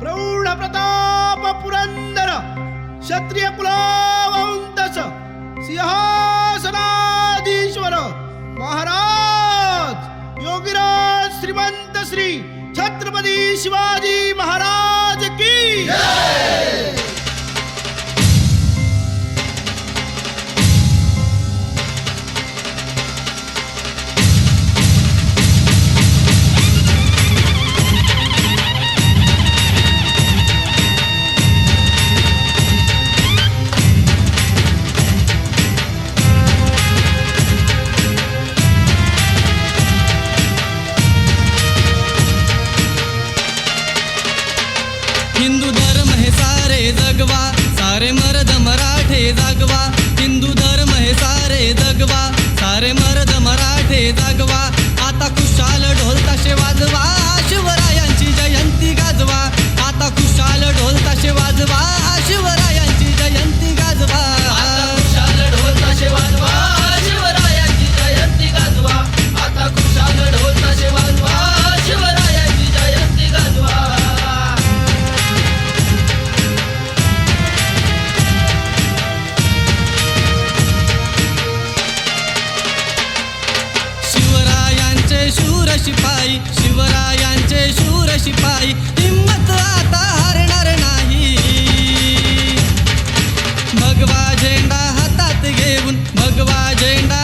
प्रौढ प्रताप पुरंदर क्षत्रिय कुलवंतस सिंहासनाधीश्वर महाराज योगीराज श्रीमंत श्री छत्रपती शिवाजी महाराज की जय। हिंदू धर्म हे सारे जगवा, सारे मर्द मराठे जागवा। हिंदू धर्म हे सारे जगवा, सारे मर्द मराठे जागवा। आता खुशाल ढोल ताशे वाजवा, शिवरायांची जयंती गाजवा। आता खुशाल ढोल ताशे वाजवा, शिवरायांची जयंती गाजवा। आता खुशाल ढोल ताशे वाजवा, शिवरायांची जयंती गाजवा। आता खुशाल ढोल ताशे वाजवा, शिवरायांची जयंती गाजवा। शिवरायांचे शूर शिपाई, शिवरायांचे शूर शिपाई, हिम्मत आता हारणार नाही। भगवा झेंडा हातात घेऊन, भगवा झेंडा